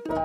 Bapa,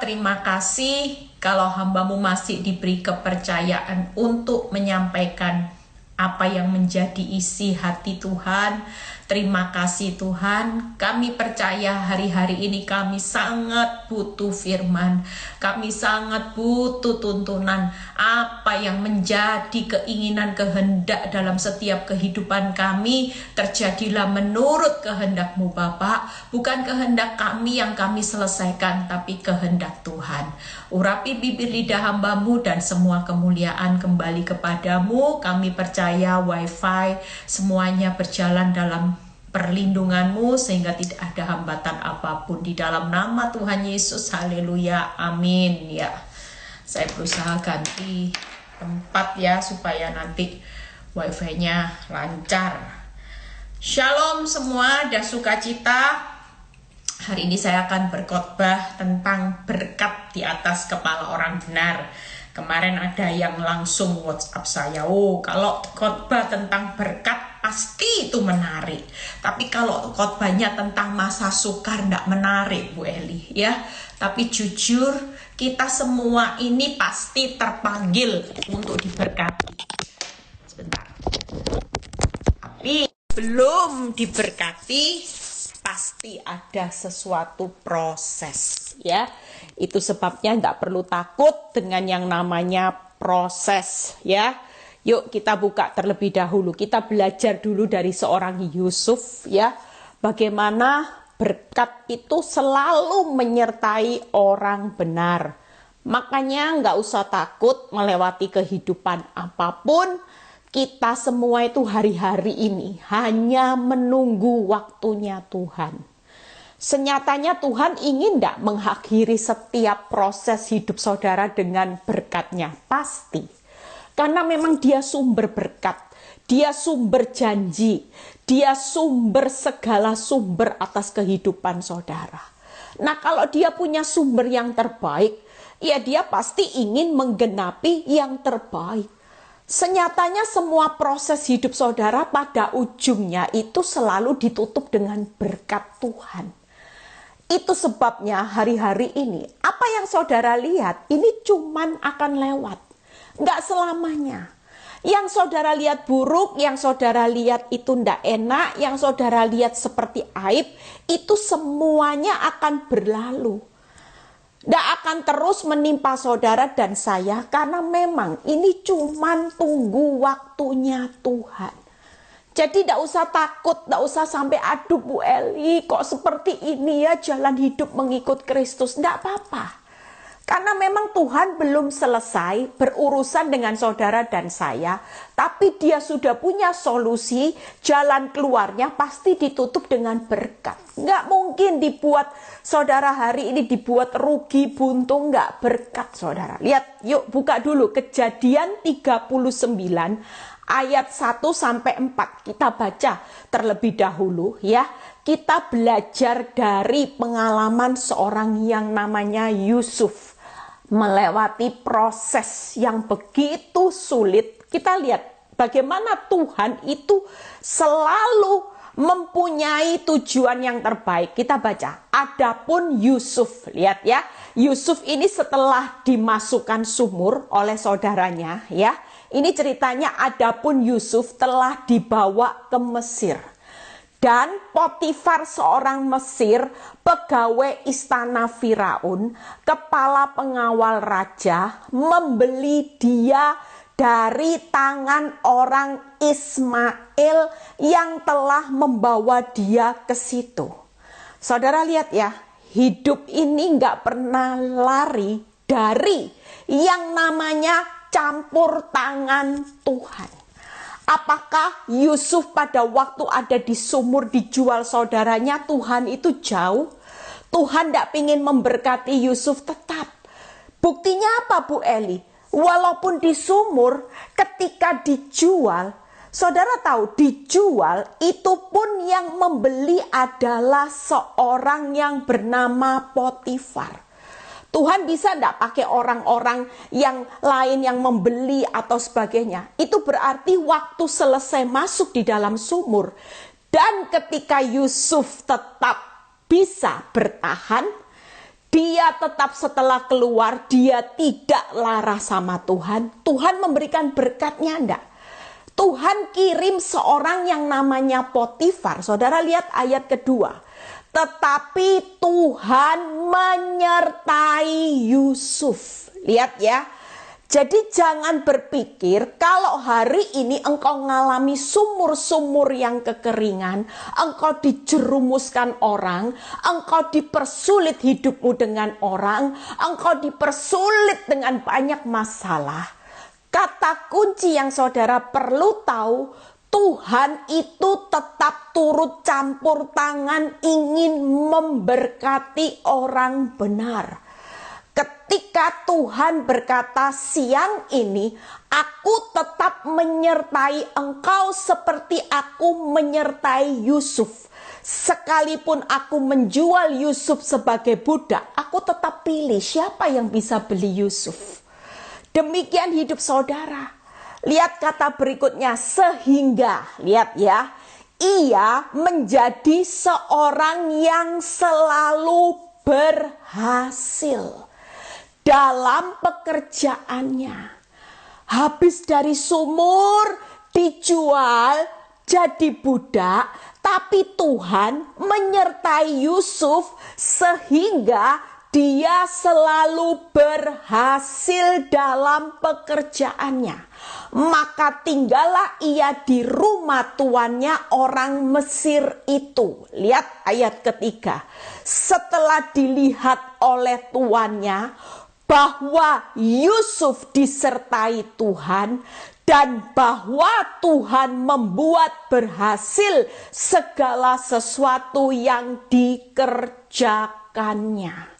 terima kasih kalau hamba-Mu masih diberi kepercayaan untuk menyampaikan apa yang menjadi isi hati Tuhan. Terima kasih Tuhan, kami percaya hari-hari ini kami sangat butuh firman. Kami sangat butuh tuntunan apa yang menjadi keinginan kehendak dalam setiap kehidupan kami. Terjadilah menurut kehendak-Mu Bapa, bukan kehendak kami yang kami selesaikan, tapi kehendak Tuhan. Urapi bibir lidah hamba-Mu dan semua kemuliaan kembali kepadamu. Kami percaya wifi semuanya berjalan dalam perlindungan-Mu sehingga tidak ada hambatan apapun di dalam nama Tuhan Yesus. Haleluya, amin. Ya, saya berusaha ganti tempat ya supaya nanti wifi-nya lancar. Shalom semua dan sukacita. Hari ini saya akan berkhotbah tentang berkat di atas kepala orang benar. Kemarin ada yang langsung WhatsApp saya, kalau khotbah tentang berkat pasti itu menarik. Tapi kalau khotbahnya tentang masa sukar enggak menarik Bu Eli ya. Tapi jujur kita semua ini pasti terpanggil untuk diberkati. Sebentar. Tapi belum diberkati pasti ada sesuatu proses ya. Itu sebabnya tidak perlu takut dengan yang namanya proses ya. Yuk kita buka terlebih dahulu. Kita belajar dulu dari seorang Yusuf ya. Bagaimana berkat itu selalu menyertai orang benar. Makanya nggak usah takut melewati kehidupan apapun. Kita semua itu hari-hari ini hanya menunggu waktunya Tuhan. Senyatanya Tuhan ingin tidak mengakhiri setiap proses hidup saudara dengan berkatnya? Pasti. Karena memang dia sumber berkat. Dia sumber janji. Dia sumber segala sumber atas kehidupan saudara. Nah kalau dia punya sumber yang terbaik, ya dia pasti ingin menggenapi yang terbaik. Senyatanya semua proses hidup saudara pada ujungnya itu selalu ditutup dengan berkat Tuhan. Itu sebabnya hari-hari ini apa yang saudara lihat ini cuman akan lewat. Nggak selamanya. Yang saudara lihat buruk, yang saudara lihat itu nggak enak, yang saudara lihat seperti aib, itu semuanya akan berlalu. Tidak akan terus menimpa saudara dan saya karena memang ini cuman tunggu waktunya Tuhan. Jadi tidak usah takut, tidak usah sampai aduh Bu Eli kok seperti ini ya jalan hidup mengikut Kristus. Tidak apa-apa. Karena memang Tuhan belum selesai berurusan dengan saudara dan saya. Tapi dia sudah punya solusi, jalan keluarnya pasti ditutup dengan berkat. Nggak mungkin dibuat saudara hari ini dibuat rugi, buntung, nggak berkat saudara. Lihat, yuk buka dulu Kejadian 39 ayat 1-4. Kita baca terlebih dahulu ya. Kita belajar dari pengalaman seorang yang namanya Yusuf. Melewati proses yang begitu sulit. Kita lihat bagaimana Tuhan itu selalu mempunyai tujuan yang terbaik. Kita baca, adapun Yusuf, lihat ya, Yusuf ini setelah dimasukkan sumur oleh saudaranya ya. Ini ceritanya adapun Yusuf telah dibawa ke Mesir. Dan Potifar seorang Mesir, pegawai istana Firaun, kepala pengawal raja, membeli dia dari tangan orang Ismail yang telah membawa dia ke situ. Saudara lihat ya, hidup ini nggak pernah lari dari yang namanya campur tangan Tuhan. Apakah Yusuf pada waktu ada di sumur dijual saudaranya, Tuhan itu jauh? Tuhan tidak ingin memberkati Yusuf tetap. Buktinya apa Bu Eli? Walaupun di sumur, ketika dijual, saudara tahu dijual itu pun yang membeli adalah seorang yang bernama Potifar. Tuhan bisa enggak pakai orang-orang yang lain yang membeli atau sebagainya? Itu berarti waktu selesai masuk di dalam sumur. Dan ketika Yusuf tetap bisa bertahan, dia tetap setelah keluar, dia tidak lara sama Tuhan. Tuhan memberikan berkatnya enggak? Tuhan kirim seorang yang namanya Potifar. Saudara lihat ayat kedua. Tetapi Tuhan menyertai Yusuf. Lihat ya. Jadi jangan berpikir kalau hari ini engkau mengalami sumur-sumur yang kekeringan, engkau dijerumuskan orang, engkau dipersulit hidupmu dengan orang, engkau dipersulit dengan banyak masalah. Kata kunci yang saudara perlu tahu, Tuhan itu tetap turut campur tangan ingin memberkati orang benar. Ketika Tuhan berkata siang ini, aku tetap menyertai engkau seperti aku menyertai Yusuf. Sekalipun aku menjual Yusuf sebagai budak, aku tetap pilih siapa yang bisa beli Yusuf. Demikian hidup saudara. Lihat kata berikutnya, sehingga, lihat ya, ia menjadi seorang yang selalu berhasil dalam pekerjaannya. Habis dari sumur, dijual, jadi budak, tapi Tuhan menyertai Yusuf sehingga dia selalu berhasil dalam pekerjaannya. Maka tinggallah ia di rumah tuannya orang Mesir itu. Lihat ayat ketiga. Setelah dilihat oleh tuannya bahwa Yusuf disertai Tuhan dan bahwa Tuhan membuat berhasil segala sesuatu yang dikerjakannya.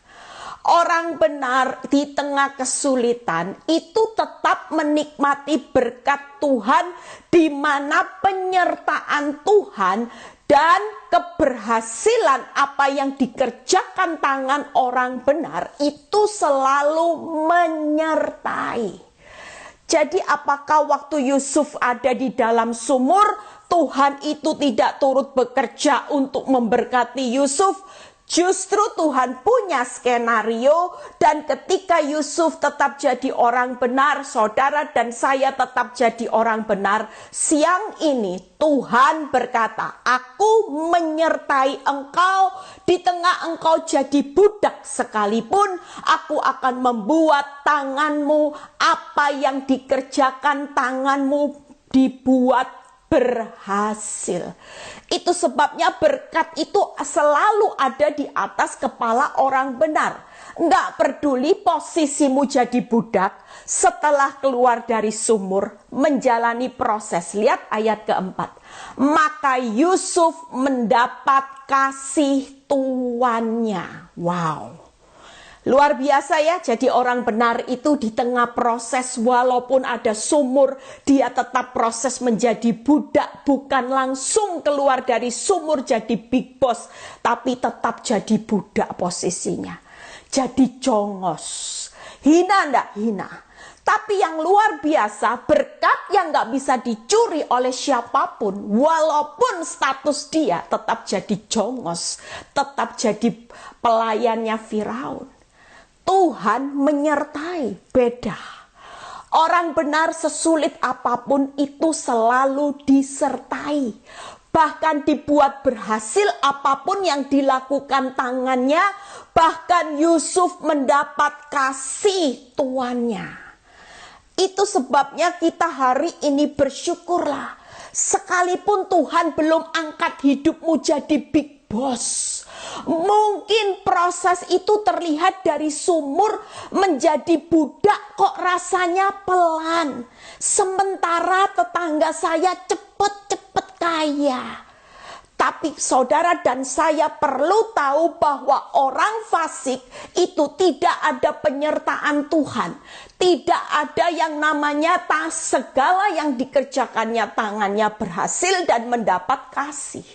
Orang benar di tengah kesulitan itu tetap menikmati berkat Tuhan, di mana penyertaan Tuhan dan keberhasilan apa yang dikerjakan tangan orang benar itu selalu menyertai. Jadi apakah waktu Yusuf ada di dalam sumur, Tuhan itu tidak turut bekerja untuk memberkati Yusuf? Justru Tuhan punya skenario, dan ketika Yusuf tetap jadi orang benar, saudara dan saya tetap jadi orang benar. Siang ini Tuhan berkata, aku menyertai engkau, di tengah engkau jadi budak sekalipun, aku akan membuat tanganmu, apa yang dikerjakan tanganmu dibuat berhasil. Itu sebabnya berkat itu selalu ada di atas kepala orang benar. Enggak peduli posisimu jadi budak, setelah keluar dari sumur menjalani proses. Lihat ayat keempat. Maka Yusuf mendapat kasih tuannya. Wow. Luar biasa ya, jadi orang benar itu di tengah proses, walaupun ada sumur, dia tetap proses menjadi budak, bukan langsung keluar dari sumur jadi big boss, tapi tetap jadi budak posisinya. Jadi jongos, hina ndak hina. Tapi yang luar biasa, berkat yang gak bisa dicuri oleh siapapun, walaupun status dia tetap jadi jongos, tetap jadi pelayannya Firaun. Tuhan menyertai, beda. Orang benar sesulit apapun itu selalu disertai. Bahkan dibuat berhasil apapun yang dilakukan tangannya. Bahkan Yusuf mendapat kasih tuannya. Itu sebabnya kita hari ini bersyukurlah. Sekalipun Tuhan belum angkat hidupmu jadi big boss. Mungkin proses itu terlihat dari sumur menjadi budak kok rasanya pelan. Sementara tetangga saya cepet-cepet kaya. Tapi saudara dan saya perlu tahu bahwa orang fasik itu tidak ada penyertaan Tuhan. Tidak ada yang namanya segala yang dikerjakannya tangannya berhasil dan mendapat kasih.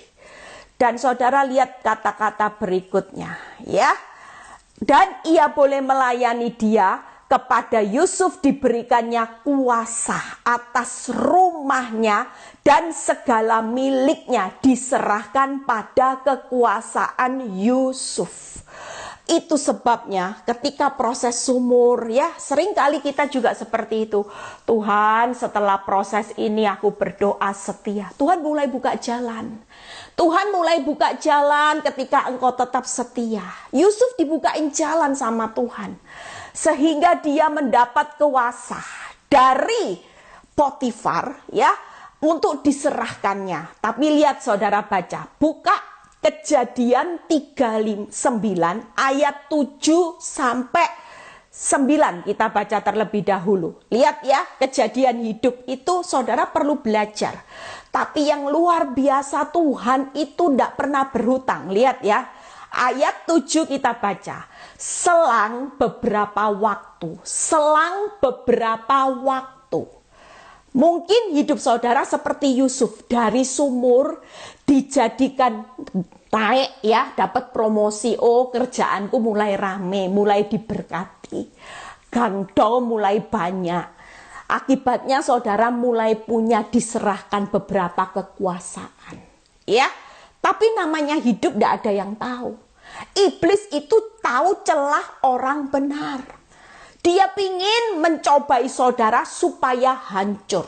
Dan saudara lihat kata-kata berikutnya ya. Dan ia boleh melayani dia. Kepada Yusuf diberikannya kuasa atas rumahnya dan segala miliknya diserahkan pada kekuasaan Yusuf. Itu sebabnya ketika proses sumur, ya seringkali kita juga seperti itu. Tuhan, setelah proses ini aku berdoa setia. Tuhan mulai buka jalan. Tuhan mulai buka jalan ketika engkau tetap setia. Yusuf dibukain jalan sama Tuhan. Sehingga dia mendapat kuasa dari Potifar, ya, untuk diserahkannya. Tapi lihat saudara baca, buka Kejadian 39 ayat 7 sampai 9 kita baca terlebih dahulu. Lihat ya, kejadian hidup itu saudara perlu belajar. Tapi yang luar biasa, Tuhan itu tidak pernah berhutang. Lihat ya, ayat 7 kita baca. Selang beberapa waktu. Mungkin hidup saudara seperti Yusuf, dari sumur dijadikan naik, ya, dapat promosi. Oh, kerjaanku mulai rame, mulai diberkati, gandol mulai banyak. Akibatnya saudara mulai punya, diserahkan beberapa kekuasaan, ya. Tapi namanya hidup tidak ada yang tahu. Iblis itu tahu celah orang benar. Dia pingin mencobai saudara supaya hancur.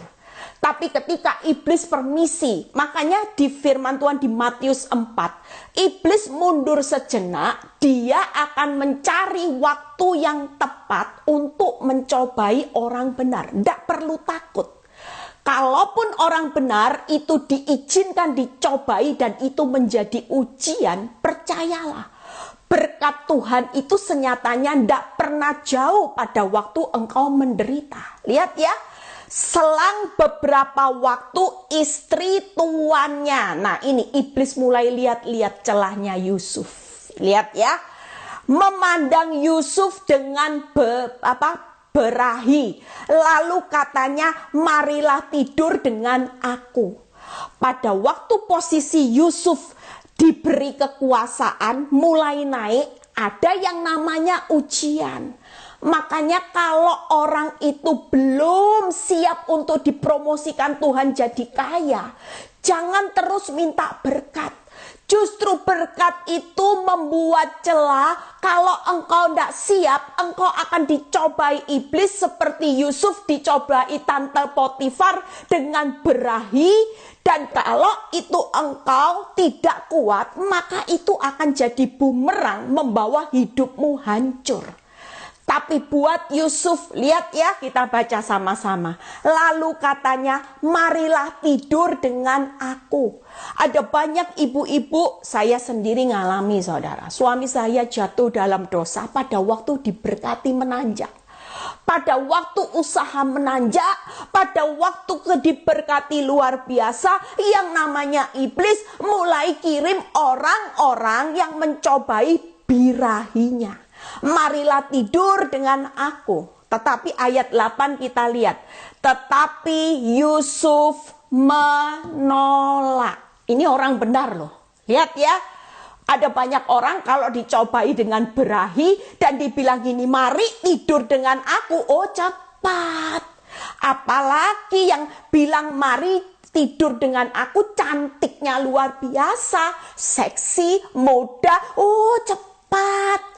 Tapi ketika iblis permisi, makanya di firman Tuhan di Matius 4, iblis mundur sejenak, dia akan mencari waktu yang tepat untuk mencobai orang benar. Tidak perlu takut. Kalaupun orang benar itu diizinkan dicobai dan itu menjadi ujian, percayalah. Berkat Tuhan itu senyatanya tidak pernah jauh pada waktu engkau menderita. Lihat ya, selang beberapa waktu istri tuannya. Nah ini iblis mulai lihat-lihat celahnya Yusuf. Lihat ya, memandang Yusuf dengan berahi. Lalu katanya, marilah tidur dengan aku. Pada waktu posisi Yusuf diberi kekuasaan, mulai naik, ada yang namanya ujian. Makanya kalau orang itu belum siap untuk dipromosikan Tuhan jadi kaya, jangan terus minta berkat. Justru berkat itu membuat celah. Kalau engkau tidak siap, engkau akan dicobai iblis seperti Yusuf dicobai tante Potifar dengan berahi. Dan kalau itu engkau tidak kuat, maka itu akan jadi bumerang membawa hidupmu hancur. Tapi buat Yusuf, lihat ya, kita baca sama-sama. Lalu katanya, marilah tidur dengan aku. Ada banyak ibu-ibu, saya sendiri ngalami saudara. Suami saya jatuh dalam dosa pada waktu diberkati menanjak. Pada waktu usaha menanjak, pada waktu diberkati luar biasa, yang namanya iblis mulai kirim orang-orang yang mencobai birahinya. Marilah tidur dengan aku. Tetapi ayat 8 kita lihat. Tetapi Yusuf menolak. Ini orang benar loh. Lihat ya. Ada banyak orang kalau dicobai dengan berahi dan dibilang gini, mari tidur dengan aku. Oh cepat. Apalagi yang bilang mari tidur dengan aku, cantiknya luar biasa. Seksi, muda. Oh cepat.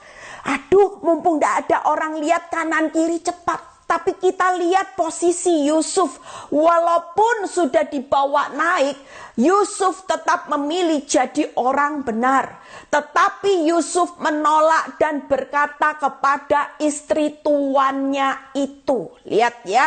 Aduh, mumpung tidak ada orang lihat kanan kiri, cepat. Tapi kita lihat posisi Yusuf. Walaupun sudah dibawa naik, Yusuf tetap memilih jadi orang benar. Tetapi Yusuf menolak dan berkata kepada istri tuannya itu. Lihat ya.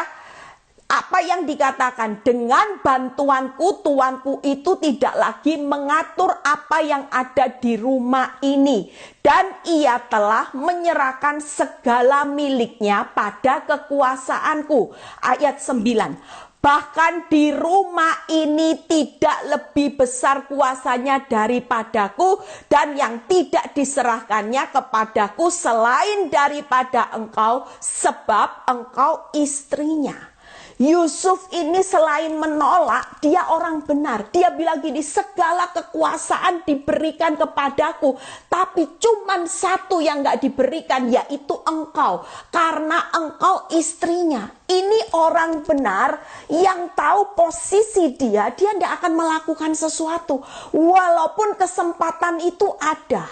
Apa yang dikatakan, dengan bantuanku, tuanku itu tidak lagi mengatur apa yang ada di rumah ini. Dan ia telah menyerahkan segala miliknya pada kekuasaanku. Ayat 9. Bahkan di rumah ini tidak lebih besar kuasanya daripadaku, dan yang tidak diserahkannya kepadaku selain daripada engkau, sebab engkau istrinya. Yusuf ini selain menolak, dia orang benar. Dia bilang gini, segala kekuasaan diberikan kepadaku, tapi cuman satu yang gak diberikan, yaitu engkau. Karena engkau istrinya. Ini orang benar yang tahu posisi dia tidak akan melakukan sesuatu. Walaupun kesempatan itu ada,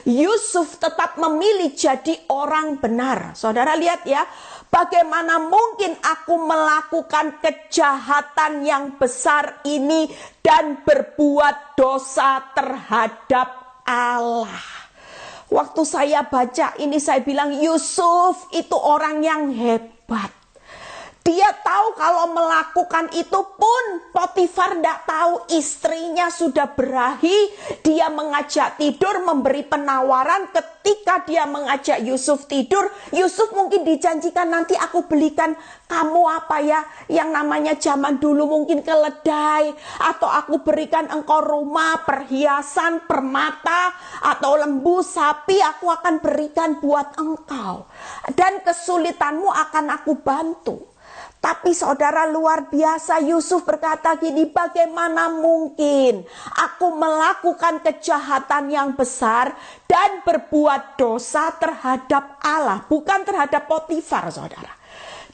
Yusuf tetap memilih jadi orang benar. Saudara lihat ya. Bagaimana mungkin aku melakukan kejahatan yang besar ini dan berbuat dosa terhadap Allah? Waktu saya baca ini saya bilang Yusuf itu orang yang hebat. Dia tahu kalau melakukan itu pun Potifar tidak tahu istrinya sudah berahi. Dia mengajak tidur, memberi penawaran. Ketika dia mengajak Yusuf tidur, Yusuf mungkin dijanjikan nanti aku belikan kamu apa ya, yang namanya zaman dulu mungkin keledai. Atau aku berikan engkau rumah, perhiasan, permata, atau lembu, sapi aku akan berikan buat engkau. Dan kesulitanmu akan aku bantu. Tapi saudara luar biasa, Yusuf berkata gini, bagaimana mungkin aku melakukan kejahatan yang besar dan berbuat dosa terhadap Allah, bukan terhadap Potifar, saudara.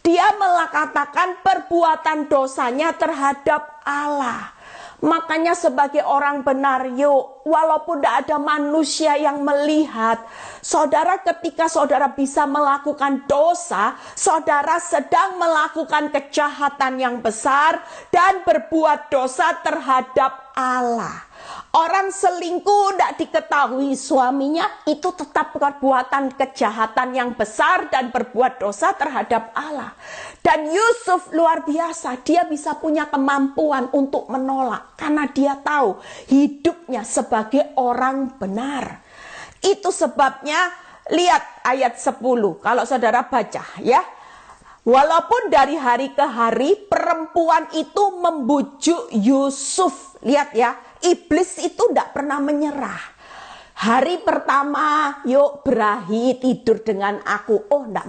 Dia mengatakan perbuatan dosanya terhadap Allah. Makanya sebagai orang benar, yuk, walaupun tidak ada manusia yang melihat, saudara ketika saudara bisa melakukan dosa, saudara sedang melakukan kejahatan yang besar dan berbuat dosa terhadap Allah. Orang selingkuh tidak diketahui suaminya, itu tetap perbuatan kejahatan yang besar dan berbuat dosa terhadap Allah. Dan Yusuf luar biasa, dia bisa punya kemampuan untuk menolak. Karena dia tahu hidupnya sebagai orang benar. Itu sebabnya, lihat ayat 10, kalau saudara baca ya. Walaupun dari hari ke hari perempuan itu membujuk Yusuf. Lihat ya, iblis itu tidak pernah menyerah. Hari pertama, yuk berahi tidur dengan aku. Oh, tidak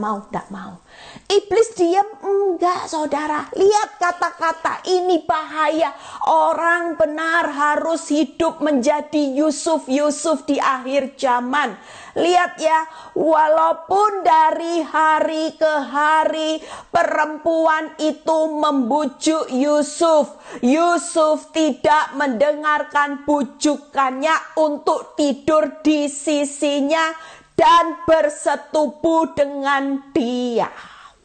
mau. Iblis diam, enggak saudara. Lihat kata-kata, ini bahaya. Orang benar harus hidup menjadi Yusuf di akhir zaman. Lihat ya, walaupun dari hari ke hari perempuan itu membujuk Yusuf. Yusuf tidak mendengarkan bujukannya untuk tidur di sisinya dan bersetubuh dengan dia.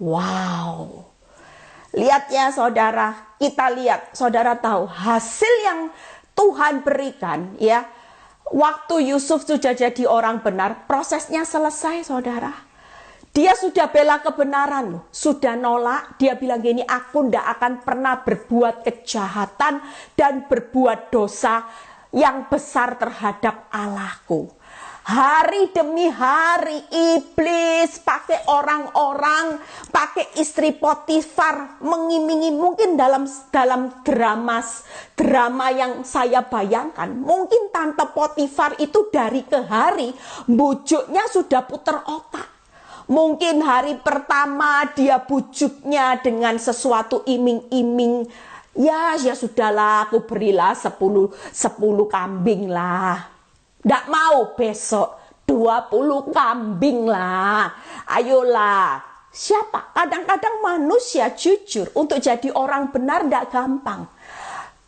Wow. Lihat ya saudara, kita lihat, saudara tahu hasil yang Tuhan berikan ya. Waktu Yusuf sudah jadi orang benar, prosesnya selesai saudara. Dia sudah bela kebenaran loh, sudah nolak. Dia bilang gini, aku tidak akan pernah berbuat kejahatan dan berbuat dosa yang besar terhadap Allahku. Hari demi hari iblis pakai orang-orang, pakai istri Potifar mengiming-iming. Mungkin dalam drama yang saya bayangkan, mungkin tante Potifar itu dari ke hari bujuknya sudah puter otak. Mungkin hari pertama dia bujuknya dengan sesuatu iming-iming. Ya sudahlah, aku berilah 10 kambing lah. Tidak mau besok 20 kambing lah. Ayolah. Siapa? Kadang-kadang manusia jujur untuk jadi orang benar tidak gampang.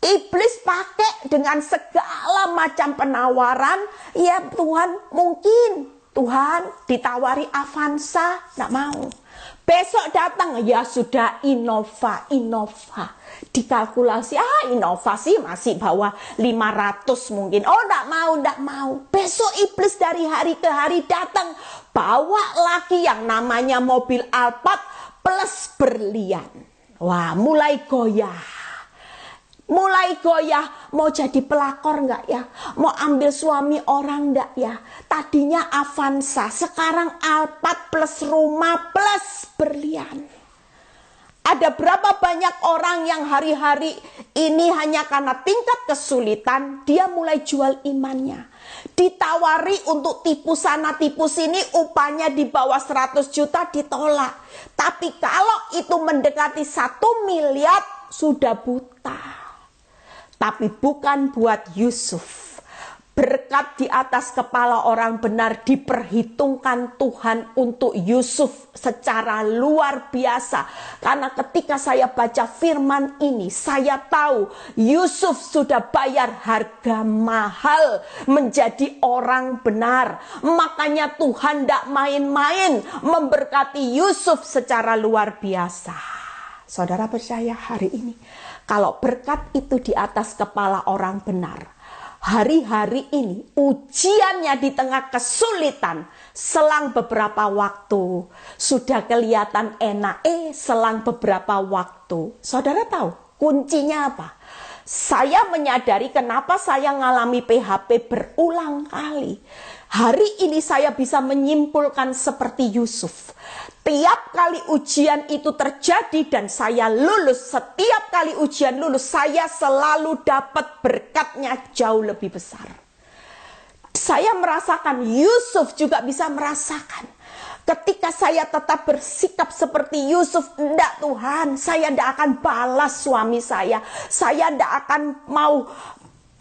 Iblis pakai dengan segala macam penawaran. Ya Tuhan, mungkin Tuhan ditawari Avanza, tidak mau. Besok datang, ya sudah Innova. Dikalkulasi, inovasi masih bawah 500 mungkin. Oh, tidak mau. Besok iblis dari hari ke hari datang. Bawa lagi yang namanya mobil Alphard plus berlian. Wah, mulai goyah. Mau jadi pelakor enggak ya? Mau ambil suami orang enggak ya? Tadinya Avanza, sekarang Alphard plus rumah plus berlian. Ada berapa banyak orang yang hari-hari Ini hanya karena tingkat kesulitan, dia mulai jual imannya. Ditawari untuk tipu sana tipu sini, upahnya di bawah 100 juta ditolak. Tapi kalau itu mendekati 1 miliar, sudah buta. Tapi bukan buat Yusuf. Berkat di atas kepala orang benar diperhitungkan Tuhan untuk Yusuf secara luar biasa. Karena ketika saya baca firman ini, saya tahu Yusuf sudah bayar harga mahal menjadi orang benar. Makanya Tuhan tidak main-main memberkati Yusuf secara luar biasa. Saudara percaya hari ini, kalau berkat itu di atas kepala orang benar, hari-hari ini ujiannya di tengah kesulitan, selang beberapa waktu sudah kelihatan enak, selang beberapa waktu. Saudara tahu kuncinya apa? Saya menyadari kenapa saya mengalami PHP berulang kali. Hari ini saya bisa menyimpulkan seperti Yusuf. Tiap kali ujian itu terjadi dan saya lulus, setiap kali ujian lulus, saya selalu dapat berkatnya jauh lebih besar. Saya merasakan, Yusuf juga bisa merasakan. Ketika saya tetap bersikap seperti Yusuf, enggak Tuhan, saya enggak akan balas suami saya enggak akan mau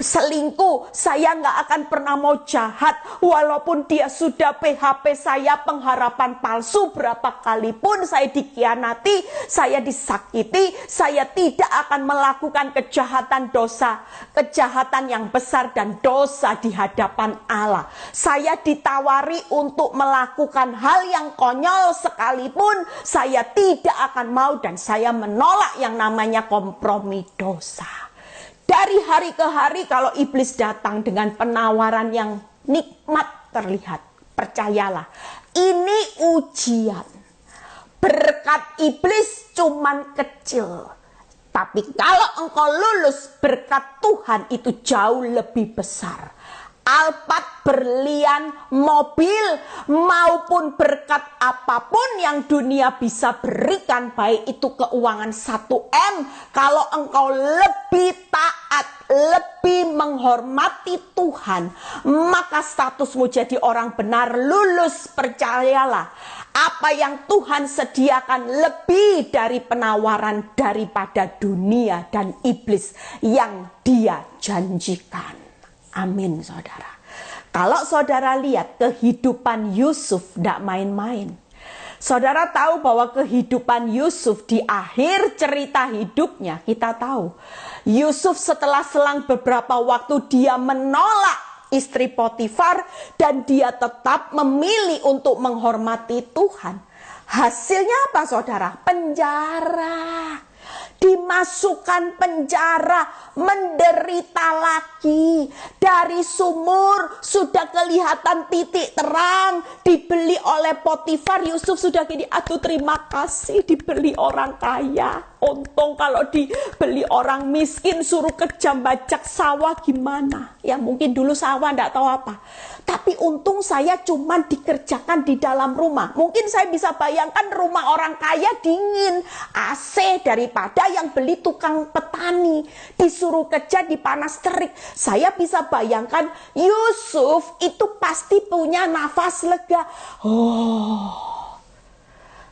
selingkuh, saya nggak akan pernah mau jahat, walaupun dia sudah PHP saya, pengharapan palsu, berapa kali pun saya dikhianati, saya disakiti, saya tidak akan melakukan kejahatan dosa, kejahatan yang besar dan dosa di hadapan Allah. Saya ditawari untuk melakukan hal yang konyol sekalipun, saya tidak akan mau dan saya menolak yang namanya kompromi dosa. Dari hari ke hari kalau iblis datang dengan penawaran yang nikmat terlihat, percayalah, ini ujian. Berkat iblis cuman kecil. Tapi kalau engkau lulus, berkat Tuhan itu jauh lebih besar. Alphard, berlian, mobil, maupun berkat apapun yang dunia bisa berikan, baik itu keuangan 1M, kalau engkau lebih taat, lebih menghormati Tuhan, maka statusmu jadi orang benar, lulus, percayalah. Apa yang Tuhan sediakan lebih dari penawaran daripada dunia dan iblis yang dia janjikan. Amin, saudara. Kalau saudara lihat kehidupan Yusuf tidak main-main. Saudara tahu bahwa kehidupan Yusuf di akhir cerita hidupnya, kita tahu Yusuf setelah selang beberapa waktu dia menolak istri Potifar dan dia tetap memilih untuk menghormati Tuhan. Hasilnya apa, saudara? Penjara. Dimasukkan penjara, menderita lagi. Dari sumur sudah kelihatan titik terang, dibeli oleh Potifar. Yusuf sudah gini, aduh terima kasih dibeli orang kaya. Untung kalau dibeli orang miskin suruh kerja bajak sawah gimana? Ya mungkin dulu sawah enggak tahu apa. Tapi untung saya cuma dikerjakan di dalam rumah. Mungkin saya bisa bayangkan rumah orang kaya dingin, AC daripada yang beli tukang petani. Disuruh kerja di panas terik. Saya bisa bayangkan Yusuf itu pasti punya nafas lega.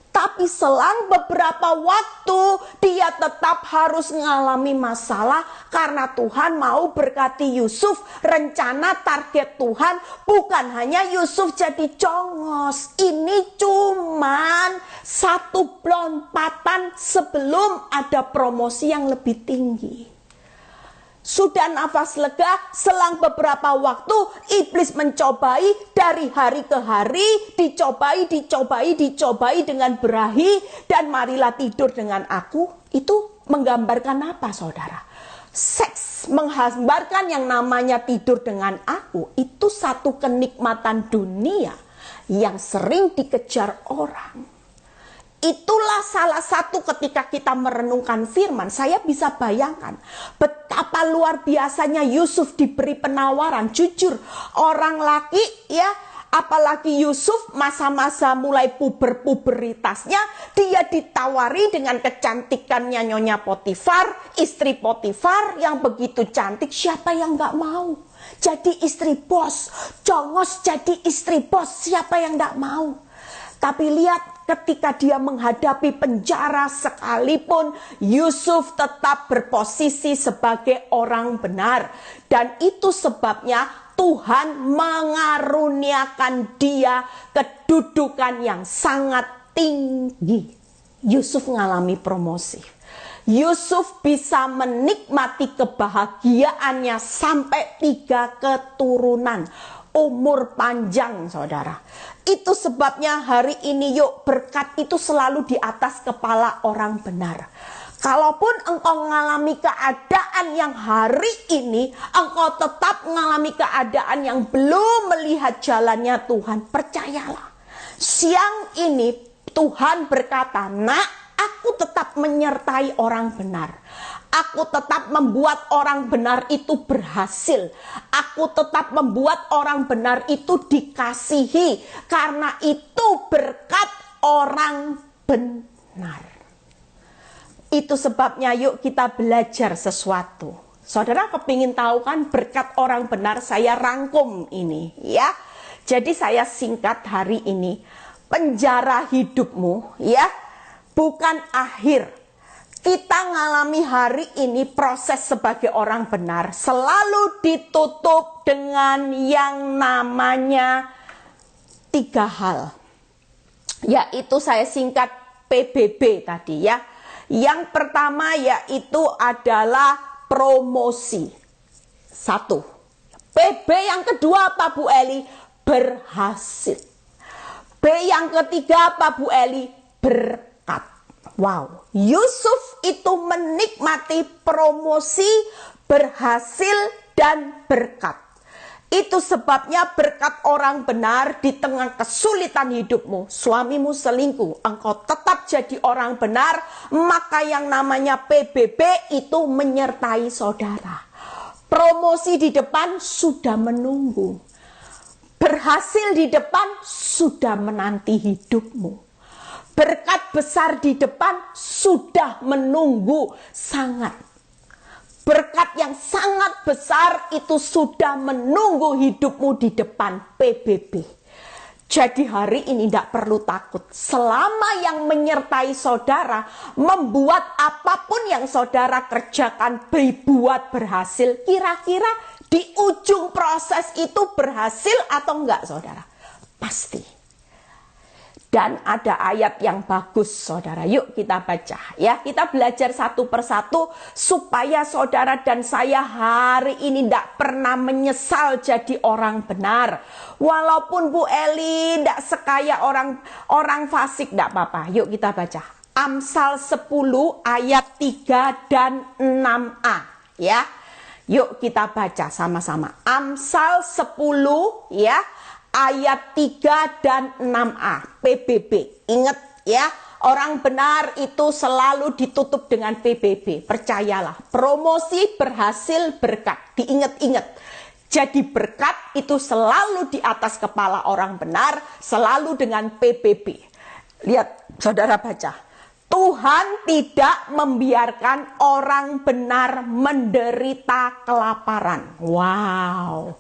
Tapi selang beberapa waktu dia tetap harus mengalami masalah karena Tuhan mau berkati Yusuf. Rencana target Tuhan bukan hanya Yusuf jadi congos. Ini cuman satu lompatan sebelum ada promosi yang lebih tinggi. Sudah nafas lega, selang beberapa waktu iblis mencobai dari hari ke hari, dicobai dengan berahi, dan marilah tidur dengan aku. Itu menggambarkan apa, saudara? Seks menggambarkan yang namanya tidur dengan aku, itu satu kenikmatan dunia yang sering dikejar orang. Itulah salah satu ketika kita merenungkan firman, saya bisa bayangkan betapa luar biasanya Yusuf diberi penawaran. Jujur, orang laki ya, Apalagi Yusuf masa-masa mulai puber-puberitasnya, dia ditawari dengan kecantikannya Nyonya Potifar, istri Potifar yang begitu cantik. Siapa yang gak mau jadi istri bos? Congos jadi istri bos, siapa yang gak mau? Tapi lihat, ketika dia menghadapi penjara sekalipun, Yusuf tetap berposisi sebagai orang benar. Dan itu sebabnya Tuhan mengaruniakan dia kedudukan yang sangat tinggi. Yusuf mengalami promosi. Yusuf bisa menikmati kebahagiaannya sampai 3 keturunan. Umur panjang, saudara. Itu sebabnya hari ini yuk, berkat itu selalu di atas kepala orang benar. Kalaupun engkau mengalami keadaan yang hari ini, engkau tetap mengalami keadaan yang belum melihat jalannya Tuhan, percayalah. Siang ini Tuhan berkata, nak, aku tetap menyertai orang benar. Aku tetap membuat orang benar itu berhasil. Aku tetap membuat orang benar itu dikasihi. Karena itu berkat orang benar. Itu sebabnya yuk kita belajar sesuatu. Saudara kepingin tahu kan berkat orang benar? Saya rangkum ini ya. Jadi saya singkat hari ini. Penjara hidupmu ya bukan akhir. Kita ngalami hari ini proses sebagai orang benar selalu ditutup dengan yang namanya 3 hal. Yaitu saya singkat PBB tadi ya. Yang pertama yaitu adalah promosi. 1. PB yang kedua apa Bu Eli? Berhasil. B yang ketiga apa Bu Eli? Berkat. Wow, Yusuf itu menikmati promosi, berhasil, dan berkat. Itu sebabnya berkat orang benar di tengah kesulitan hidupmu. Suamimu selingkuh, engkau tetap jadi orang benar, maka yang namanya PBB itu menyertai saudara. Promosi di depan sudah menunggu. Berhasil di depan sudah menanti hidupmu. Berkat besar di depan sudah menunggu sangat. Berkat yang sangat besar itu sudah menunggu hidupmu di depan PBB. Jadi hari ini tidak perlu takut. Selama yang menyertai saudara, membuat apapun yang saudara kerjakan dibuat berhasil, kira-kira di ujung proses itu berhasil atau enggak saudara? Pasti. Dan ada ayat yang bagus saudara, yuk kita baca ya. Kita belajar satu persatu supaya saudara dan saya hari ini tidak pernah menyesal jadi orang benar. Walaupun Bu Eli tidak sekaya orang fasik, tidak apa-apa. Yuk kita baca Amsal 10 ayat 3 dan 6a ya. Yuk kita baca sama-sama Amsal 10 ya, ayat 3 dan 6a, PBB. Ingat ya, orang benar itu selalu ditutup dengan PBB. Percayalah, promosi, berhasil, berkat. Diingat-ingat. Jadi berkat itu selalu di atas kepala orang benar, selalu dengan PBB. Lihat, saudara baca. Tuhan tidak membiarkan orang benar menderita kelaparan. Wow.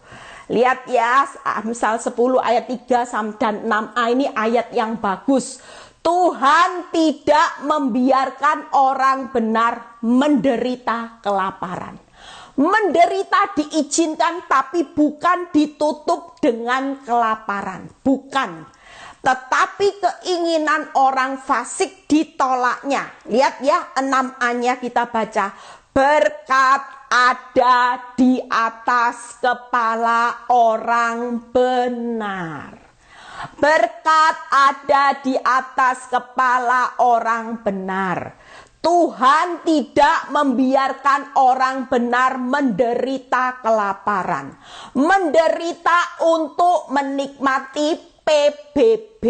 Lihat ya, Amsal 10 ayat 3 dan 6a ini ayat yang bagus. Tuhan tidak membiarkan orang benar menderita kelaparan. Menderita diizinkan tapi bukan ditutup dengan kelaparan. Bukan. Tetapi keinginan orang fasik ditolaknya. Lihat ya, 6a-nya kita baca. Berkat ada di atas kepala orang benar. Berkat ada di atas kepala orang benar. Tuhan tidak membiarkan orang benar menderita kelaparan. Menderita untuk menikmati PBB.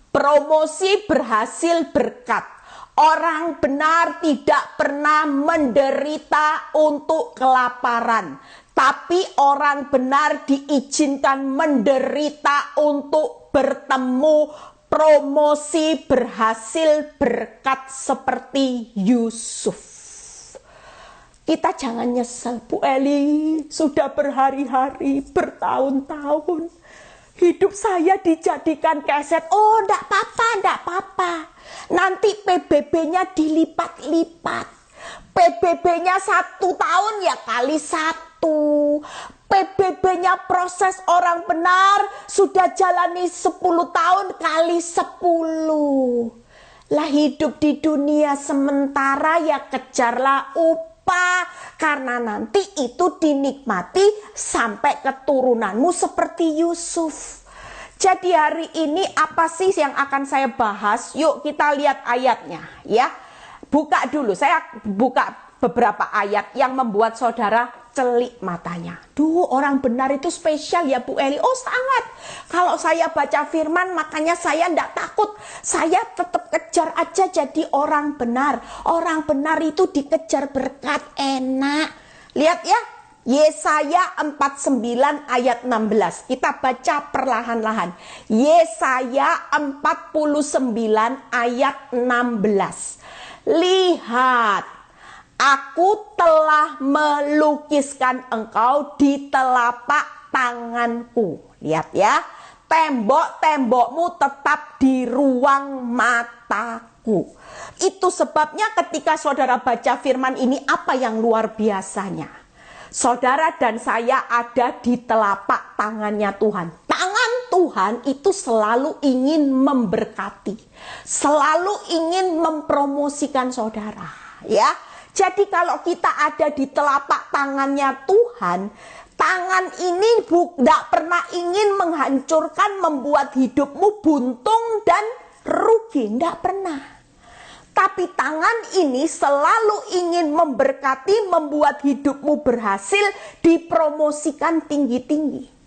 Promosi, berhasil, berkat. Orang benar tidak pernah menderita untuk kelaparan, Tapi orang benar diizinkan menderita untuk bertemu promosi berhasil berkat seperti Yusuf. Kita jangan nyesel, Bu Eli. Sudah berhari-hari, bertahun-tahun. Hidup saya dijadikan keset. Oh, enggak apa-apa. Nanti PBB-nya dilipat-lipat. PBB-nya 1 tahun ya kali 1. PBB-nya proses orang benar sudah jalani 10 tahun kali 10. Lah hidup di dunia sementara ya kejarlah upah. Karena nanti itu dinikmati sampai keturunanmu seperti Yusuf. Jadi hari ini apa sih yang akan saya bahas? Yuk kita lihat ayatnya ya. Buka dulu, saya buka beberapa ayat yang membuat saudara celik matanya. Duh, orang benar itu spesial ya Bu Eli. Oh sangat. Kalau saya baca firman makanya saya tidak takut. Saya tetap kejar aja jadi orang benar. Orang benar itu dikejar berkat, enak. Lihat ya, Yesaya 49 ayat 16. Kita baca perlahan-lahan. Yesaya 49 ayat 16. Lihat, aku telah melukiskan engkau di telapak tanganku. Lihat ya, tembok-tembokmu tetap di ruang mataku. Itu sebabnya ketika saudara baca firman ini, apa yang luar biasanya? Saudara dan saya ada di telapak tangannya Tuhan. Tangan Tuhan itu selalu ingin memberkati, selalu ingin mempromosikan saudara, ya. Jadi kalau kita ada di telapak tangannya Tuhan, tangan ini tidak pernah ingin menghancurkan, membuat hidupmu buntung dan rugi, tidak pernah. Tapi tangan ini selalu ingin memberkati, membuat hidupmu berhasil, dipromosikan tinggi-tinggi.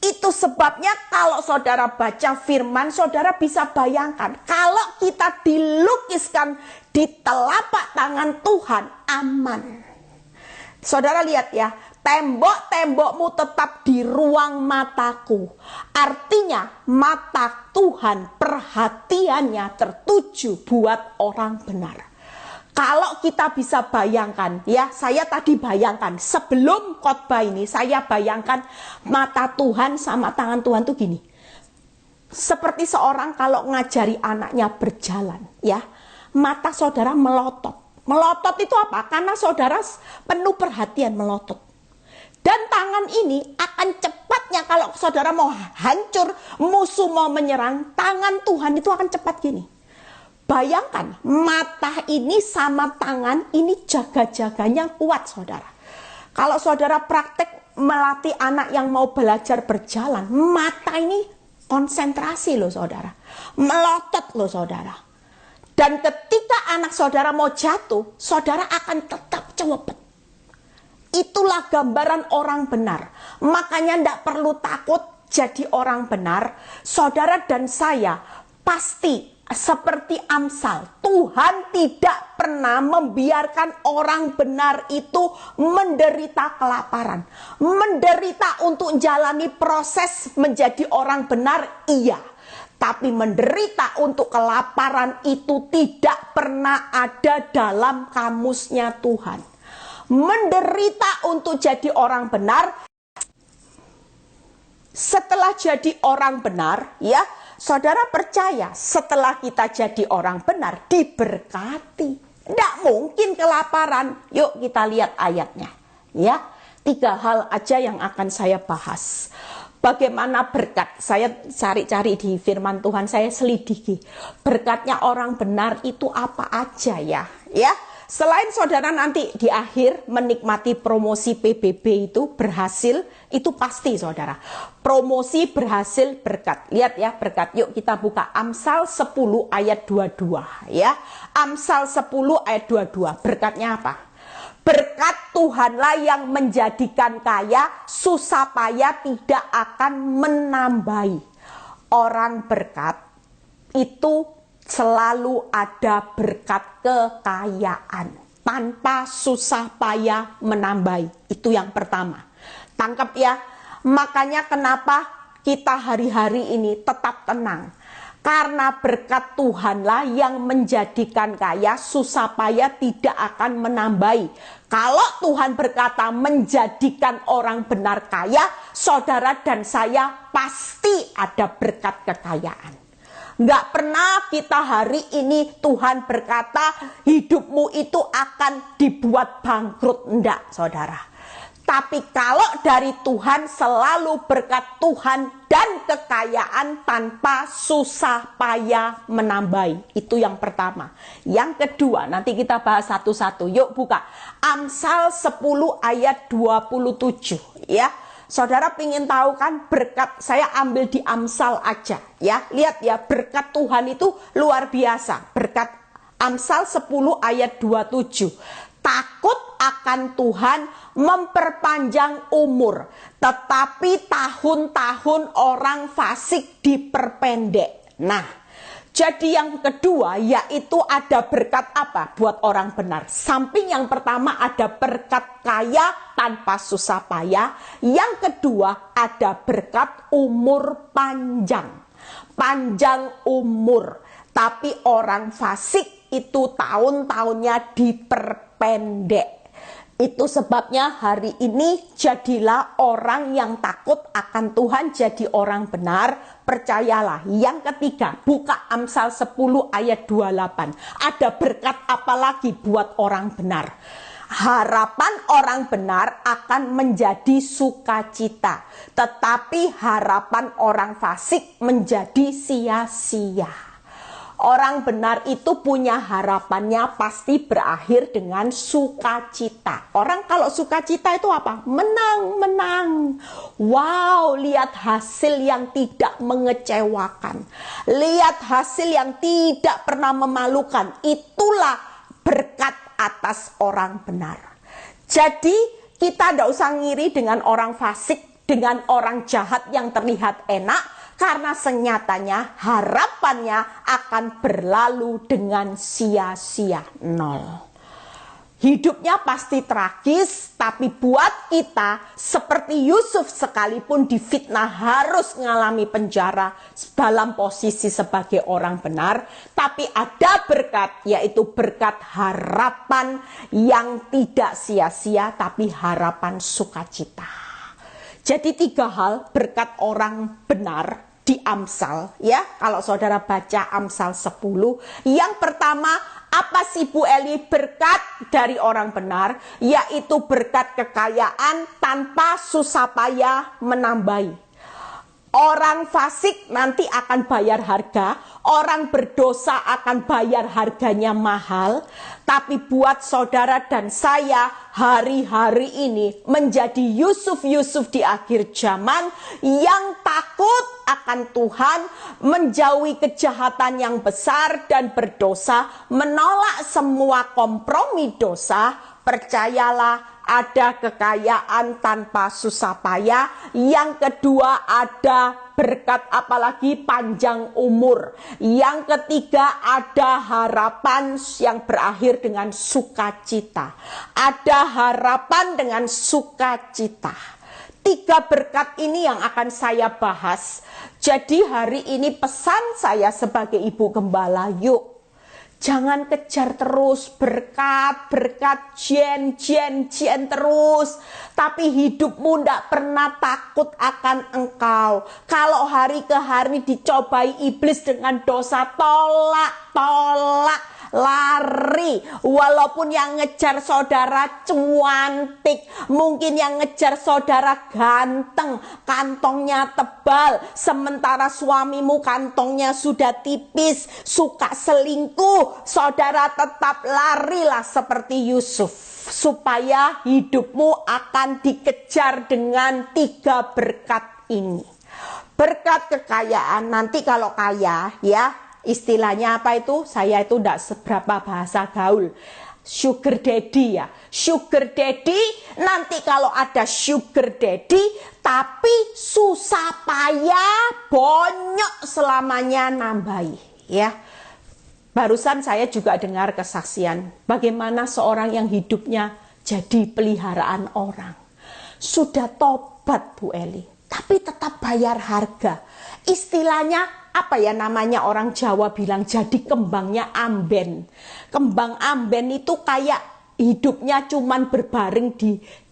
Itu sebabnya kalau saudara baca firman, saudara bisa bayangkan. Kalau kita dilukiskan di telapak tangan Tuhan, aman. Saudara lihat ya, tembok-tembokmu tetap di ruang mataku. Artinya mata Tuhan perhatiannya tertuju buat orang benar. Kalau kita bisa bayangkan ya, saya tadi bayangkan sebelum khotbah ini saya bayangkan mata Tuhan sama tangan Tuhan tuh gini. Seperti seorang kalau ngajari anaknya berjalan ya, mata saudara melotot. Melotot itu apa? Karena saudara penuh perhatian melotot. Dan tangan ini akan cepatnya kalau saudara mau hancur, musuh mau menyerang, tangan Tuhan itu akan cepat gini. Bayangkan, mata ini sama tangan ini jaga-jaganya kuat saudara. Kalau saudara praktek melatih anak yang mau belajar berjalan, mata ini konsentrasi loh saudara. Melotot loh saudara. Dan ketika anak saudara mau jatuh, saudara akan tetap cepet. Itulah gambaran orang benar. Makanya tidak perlu takut jadi orang benar. Saudara dan saya pasti seperti Amsal. Tuhan tidak pernah membiarkan orang benar itu menderita kelaparan. Menderita untuk menjalani proses menjadi orang benar, iya. Tapi menderita untuk kelaparan itu tidak pernah ada dalam kamusnya Tuhan. Menderita untuk jadi orang benar, setelah jadi orang benar, ya, saudara percaya setelah kita jadi orang benar diberkati. Tidak mungkin kelaparan. Yuk kita lihat ayatnya. Ya, 3 hal aja yang akan saya bahas. Bagaimana berkat? Saya cari-cari di firman Tuhan, saya selidiki. Berkatnya orang benar itu apa aja ya? Ya. Selain saudara nanti di akhir menikmati promosi PBB itu berhasil, itu pasti saudara. Promosi berhasil berkat. Lihat ya berkat. Yuk kita buka Amsal 10 ayat 22 ya. Amsal 10 ayat 22. Berkatnya apa? Berkat Tuhanlah yang menjadikan kaya, susah payah tidak akan menambahi. Orang berkat itu selalu ada berkat kekayaan tanpa susah payah menambahi. Itu yang pertama. Tangkap ya. Makanya kenapa kita hari-hari ini tetap tenang. Karena berkat Tuhanlah yang menjadikan kaya, susah payah tidak akan menambahi. Kalau Tuhan berkata menjadikan orang benar kaya, saudara dan saya pasti ada berkat kekayaan. Nggak pernah kita hari ini Tuhan berkata hidupmu itu akan dibuat bangkrut. Enggak, saudara. Tapi kalau dari Tuhan selalu berkat Tuhan dan kekayaan tanpa susah payah menambahi. Itu yang pertama. Yang kedua, nanti kita bahas satu-satu. Yuk buka. Amsal 10 ayat 27 ya. Saudara pingin tahu kan berkat, saya ambil di Amsal aja ya. Lihat ya, berkat Tuhan itu luar biasa. Berkat Amsal 10 ayat 27. Takut akan Tuhan memperpanjang umur, tetapi tahun-tahun orang fasik diperpendek. Nah, jadi yang kedua yaitu ada berkat apa buat orang benar. Samping yang pertama ada berkat kaya tanpa susah payah. Yang kedua ada berkat umur panjang. Panjang umur. Tapi orang fasik itu tahun-tahunnya diperpendek. Itu sebabnya hari ini jadilah orang yang takut akan Tuhan, jadi orang benar, percayalah. Yang ketiga, buka Amsal 10 ayat 28. Ada berkat apa lagi buat orang benar? Harapan orang benar akan menjadi sukacita, tetapi harapan orang fasik menjadi sia-sia. Orang benar itu punya harapannya pasti berakhir dengan sukacita. Orang kalau sukacita itu apa? Menang, menang. Wow, lihat hasil yang tidak mengecewakan. Lihat hasil yang tidak pernah memalukan. Itulah berkat atas orang benar. Jadi kita tidak usah ngiri dengan orang fasik, dengan orang jahat yang terlihat enak. Karena senyatanya harapannya akan berlalu dengan sia-sia, nol. Hidupnya pasti tragis, tapi buat kita seperti Yusuf sekalipun difitnah harus mengalami penjara dalam posisi sebagai orang benar. Tapi ada berkat, yaitu berkat harapan yang tidak sia-sia, tapi harapan sukacita. Jadi 3 hal berkat orang benar di Amsal ya, kalau saudara baca Amsal 10. Yang pertama, apa sih Bu Eli berkat dari orang benar? Yaitu berkat kekayaan tanpa susah payah menambahi. Orang fasik nanti akan bayar harga, orang berdosa akan bayar harganya mahal. Tapi buat saudara dan saya hari-hari ini menjadi Yusuf-Yusuf di akhir zaman yang takut akan Tuhan, menjauhi kejahatan yang besar dan berdosa, menolak semua kompromi dosa. Percayalah, ada kekayaan tanpa susah payah. Yang kedua ada berkat apalagi panjang umur. Yang ketiga ada harapan yang berakhir dengan sukacita. Ada harapan dengan sukacita. 3 berkat ini yang akan saya bahas. Jadi hari ini pesan saya sebagai ibu gembala, yuk jangan kejar terus berkat, jen terus. Tapi hidupmu tidak pernah takut akan engkau. Kalau hari ke hari dicobai iblis dengan dosa, tolak, lari. Walaupun yang ngejar saudara cantik, mungkin yang ngejar saudara ganteng, kantongnya tebal, sementara suamimu kantongnya sudah tipis, suka selingkuh, saudara tetap larilah seperti Yusuf, supaya hidupmu akan dikejar dengan 3 berkat ini. Berkat kekayaan, nanti kalau kaya ya, istilahnya apa itu? Saya itu tidak seberapa bahasa gaul. Sugar daddy ya. Sugar daddy, nanti kalau ada sugar daddy, tapi susah payah, bonyok selamanya nambahi. Ya. Barusan saya juga dengar kesaksian bagaimana seorang yang hidupnya jadi peliharaan orang. sudah tobat Bu Eli, tapi tetap bayar harga. Istilahnya apa ya namanya, orang Jawa bilang jadi kembangnya amben. Kembang amben itu kayak hidupnya cuman berbaring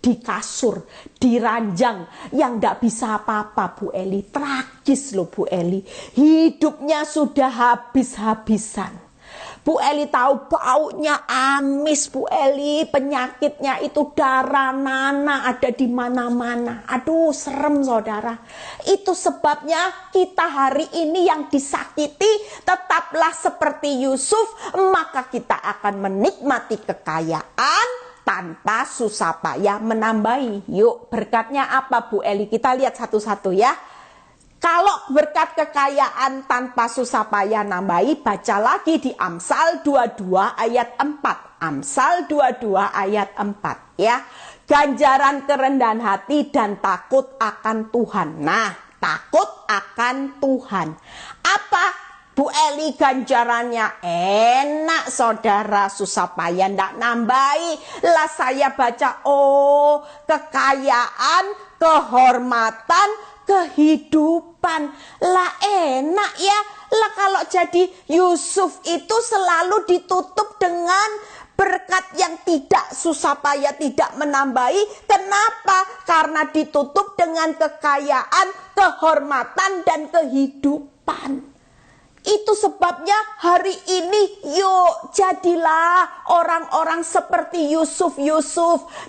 di kasur, di ranjang yang nggak bisa apa-apa Bu Eli. Tragis loh Bu Eli, hidupnya sudah habis-habisan. Bu Eli tahu baunya amis Bu Eli, penyakitnya itu darah nanah ada di mana-mana. Aduh serem saudara. Itu sebabnya kita hari ini yang disakiti tetaplah seperti Yusuf, maka kita akan menikmati kekayaan tanpa susah payah menambahi. Yuk berkatnya apa Bu Eli? Kita lihat satu-satu ya. Kalau berkat kekayaan tanpa susah payah nambahi, baca lagi di Amsal 22 ayat 4. Amsal 22 ayat 4 ya. Ganjaran kerendahan hati dan takut akan Tuhan. Nah, takut akan Tuhan. Apa Bu Eli ganjarannya? Enak saudara, susah payah ndak nambahi. Lah saya baca, oh kekayaan, kehormatan, kehidupan. Lah enak ya. Lah kalau jadi Yusuf itu selalu ditutup dengan berkat yang tidak susah payah, tidak menambahi. Kenapa? Karena ditutup dengan kekayaan, kehormatan, dan kehidupan. Itu sebabnya hari ini yuk jadilah orang-orang seperti Yusuf.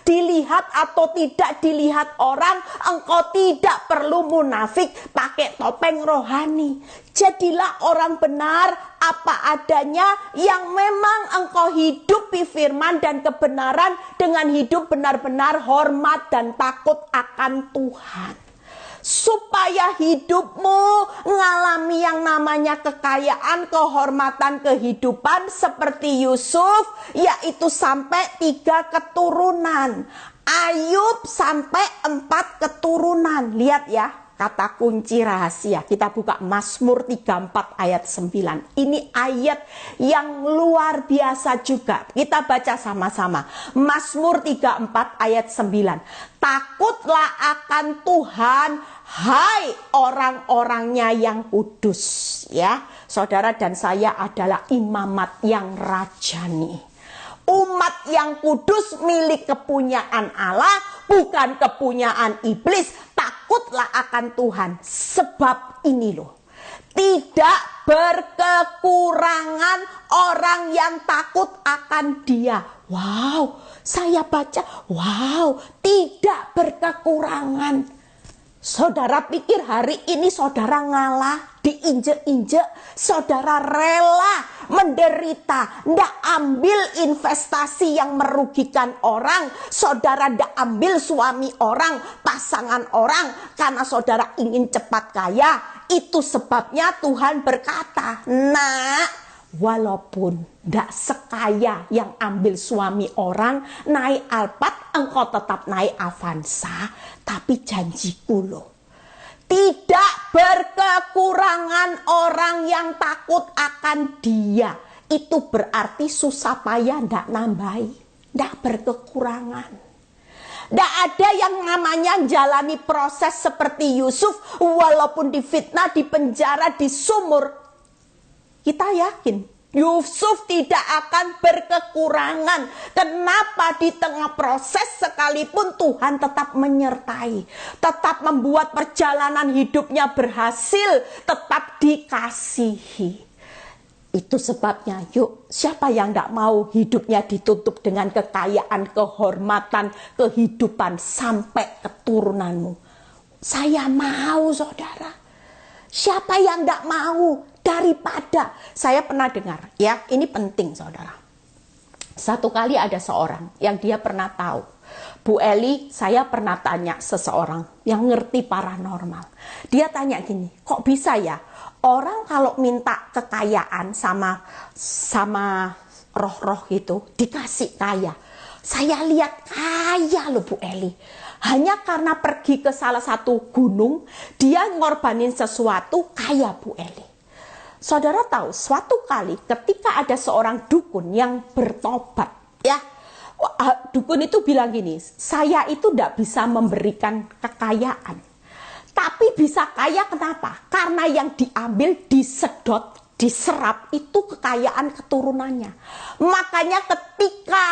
Dilihat atau tidak dilihat orang, engkau tidak perlu munafik pakai topeng rohani. Jadilah orang benar apa adanya, yang memang engkau hidupi firman dan kebenaran dengan hidup benar-benar hormat dan takut akan Tuhan. Supaya hidupmu mengalami yang namanya kekayaan, kehormatan, kehidupan seperti Yusuf, yaitu sampai 3 keturunan. Ayub sampai 4 keturunan. Lihat ya, kata kunci rahasia. Kita buka Mazmur 34 ayat 9. Ini ayat yang luar biasa juga. Kita baca sama-sama. Mazmur 34 ayat 9. Takutlah akan Tuhan, hai orang-orangnya yang kudus. Ya, saudara dan saya adalah imamat yang rajani. Umat yang kudus milik kepunyaan Allah, bukan kepunyaan iblis. Takutlah akan Tuhan. Sebab ini loh, tidak berkekurangan orang yang takut akan Dia. Wow, saya baca, wow, tidak berkekurangan. Saudara pikir hari ini saudara ngalah, diinjek-injek, saudara rela menderita, ndak ambil investasi yang merugikan orang, saudara ndak ambil suami orang, pasangan orang, karena saudara ingin cepat kaya. Itu sebabnya Tuhan berkata, nak, walaupun ndak sekaya yang ambil suami orang, naik Alphard, engkau tetap naik Avanza. Tapi janjiku loh, tidak berkekurangan orang yang takut akan Dia. Itu berarti susah payah ndak nambahi, ndak berkekurangan. Ndak ada yang namanya jalani proses seperti Yusuf, walaupun difitnah, dipenjara, di sumur. Kita yakin Yusuf tidak akan berkekurangan. Kenapa? Di tengah proses sekalipun Tuhan tetap menyertai, tetap membuat perjalanan hidupnya berhasil, tetap dikasihi. Itu sebabnya yuk, siapa yang tidak mau hidupnya ditutup dengan kekayaan, kehormatan, kehidupan sampai keturunanmu? Saya mau saudara. Siapa yang tidak mau? Daripada, saya pernah dengar ya, ini penting saudara. Satu kali ada seorang yang dia pernah tahu, Bu Eli, saya pernah tanya seseorang yang ngerti paranormal. Dia tanya gini, kok bisa ya orang kalau minta kekayaan sama roh-roh gitu dikasih kaya. Saya lihat kaya loh Bu Eli. Hanya karena pergi ke salah satu gunung, dia ngorbanin sesuatu, kaya Bu Eli. Saudara tahu, suatu kali ketika ada seorang dukun yang bertobat, ya, Dukun itu bilang gini, saya itu tidak bisa memberikan kekayaan, tapi bisa kaya. Kenapa? Karena yang diambil, disedot, diserap itu kekayaan keturunannya. Makanya ketika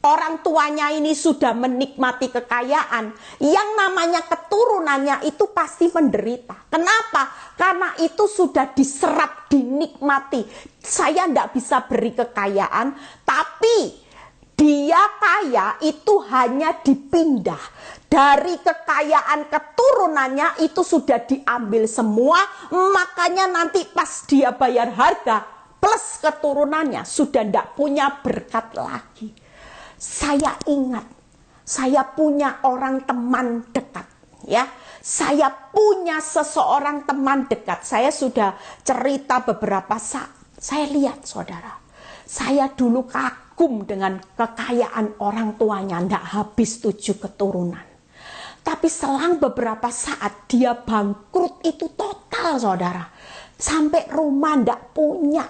orang tuanya ini sudah menikmati kekayaan, yang namanya keturunannya itu pasti menderita. Kenapa? Karena itu sudah diserap, dinikmati. Saya tidak bisa beri kekayaan, tapi dia kaya itu hanya dipindah. Dari kekayaan keturunannya itu sudah diambil semua. Makanya nanti pas dia bayar harga plus keturunannya sudah tidak punya berkat lagi. Saya ingat, saya punya orang teman dekat, ya. Saya punya seseorang teman dekat. Saya sudah cerita beberapa saat. Saya lihat, saudara, saya dulu kagum dengan kekayaan orang tuanya, ndak habis 7 keturunan. Tapi selang beberapa saat dia bangkrut itu total, saudara. Sampai rumah ndak punya.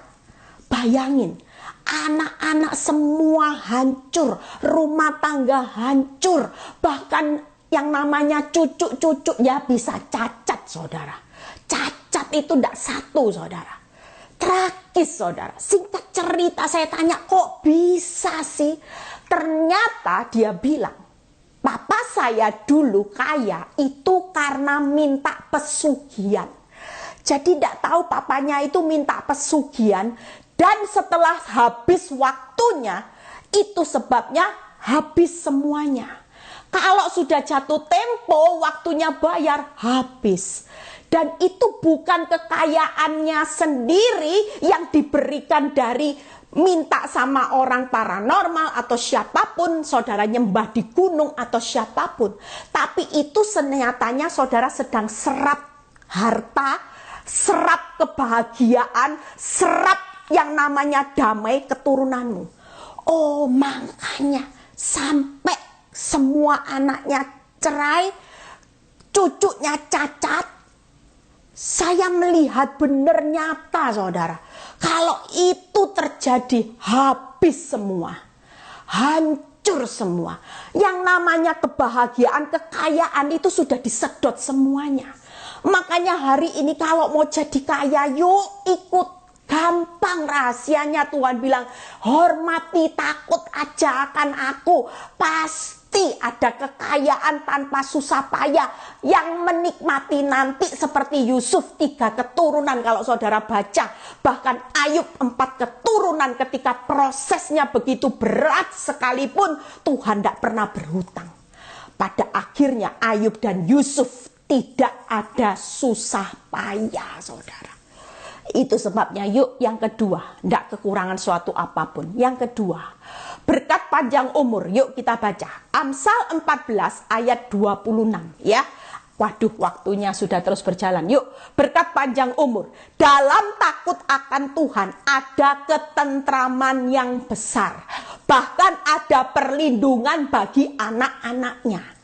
Bayangin. Anak-anak semua hancur, rumah tangga hancur, bahkan yang namanya cucu-cucu ya bisa cacat, saudara. Cacat itu tidak satu, saudara. Tragis, saudara. Singkat cerita saya tanya, kok bisa sih? Ternyata dia bilang, papa saya dulu kaya itu karena minta pesugihan. Jadi tidak tahu papanya itu minta pesugihan. Dan setelah habis waktunya, itu sebabnya habis semuanya. Kalau sudah jatuh tempo, waktunya bayar, habis. Dan itu bukan kekayaannya sendiri yang diberikan dari minta sama orang paranormal atau siapapun, saudara nyembah di gunung atau siapapun. Tapi itu senyatanya saudara sedang serap harta, serap kebahagiaan, serap yang namanya damai keturunanmu. Oh, makanya sampai semua anaknya cerai, cucunya cacat. Saya melihat benar nyata, saudara. Kalau itu terjadi, habis semua. Hancur semua. Yang namanya kebahagiaan, kekayaan itu sudah disedot semuanya. Makanya hari ini kalau mau jadi kaya, yuk ikut. Gampang rahasianya, Tuhan bilang, hormati, takut aja akan aku. Pasti ada kekayaan tanpa susah payah. Yang menikmati nanti seperti Yusuf 3 keturunan kalau saudara baca. Bahkan Ayub 4 keturunan ketika prosesnya begitu berat sekalipun Tuhan tidak pernah berhutang. Pada akhirnya Ayub dan Yusuf tidak ada susah payah, saudara. Itu sebabnya yuk yang kedua, tidak kekurangan suatu apapun. Yang kedua, berkat panjang umur. Yuk kita baca Amsal 14 ayat 26 ya. Waduh, waktunya sudah terus berjalan. Yuk, berkat panjang umur. Dalam takut akan Tuhan ada ketentraman yang besar. Bahkan ada perlindungan bagi anak-anaknya.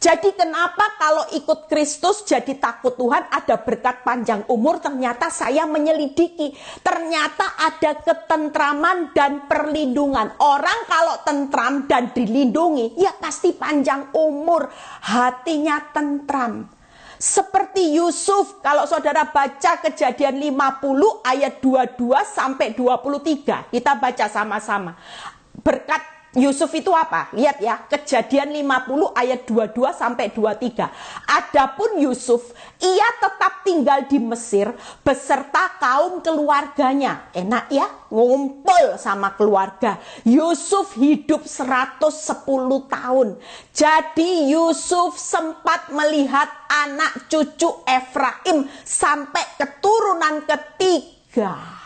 Jadi kenapa kalau ikut Kristus jadi takut Tuhan, ada berkat panjang umur? Ternyata saya menyelidiki. Ternyata ada ketentraman dan perlindungan. Orang kalau tentram dan dilindungi, ya pasti panjang umur. Hatinya tentram. Seperti Yusuf, kalau saudara baca Kejadian 50 ayat 22 sampai 23. Kita baca sama-sama. Berkat Yusuf itu apa? Lihat ya, Kejadian 50 ayat 22 sampai 23. Adapun Yusuf, ia tetap tinggal di Mesir beserta kaum keluarganya. Enak ya, ngumpul sama keluarga. Yusuf hidup 110 tahun. Jadi Yusuf sempat melihat anak cucu Efraim sampai keturunan ketiga.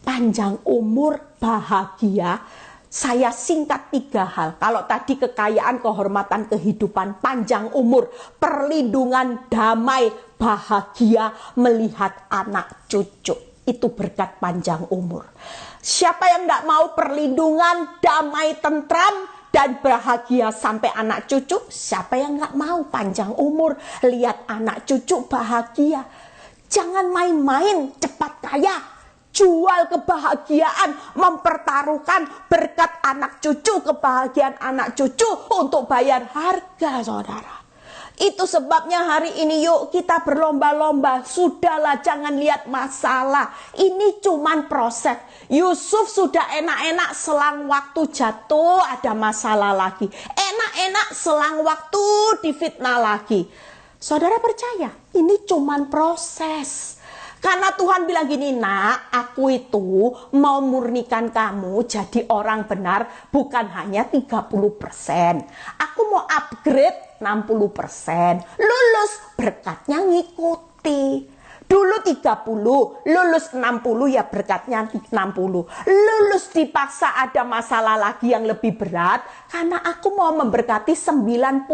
Panjang umur, bahagia. Saya singkat 3 hal. Kalau tadi kekayaan, kehormatan, kehidupan, panjang umur, perlindungan, damai, bahagia, melihat anak cucu. Itu berkat panjang umur. Siapa yang tidak mau perlindungan, damai, tentram, dan bahagia sampai anak cucu? Siapa yang nggak mau panjang umur, lihat anak cucu bahagia? Jangan main-main, cepat kaya. jual kebahagiaan, mempertaruhkan berkat anak cucu, kebahagiaan anak cucu untuk bayar harga, saudara. Itu sebabnya hari ini yuk kita berlomba-lomba. Sudahlah, jangan lihat masalah. Ini cuman proses. Yusuf sudah enak-enak, selang waktu jatuh ada masalah lagi. Enak-enak, selang waktu difitnah lagi. Saudara percaya, ini cuman proses. Karena Tuhan bilang gini, nak, aku itu mau murnikan kamu jadi orang benar bukan hanya 30%. Aku mau upgrade 60%. Lulus, berkatnya ngikuti. Dulu 30, lulus 60 ya berkatnya 60. Lulus dipaksa ada masalah lagi yang lebih berat karena aku mau memberkati 90%.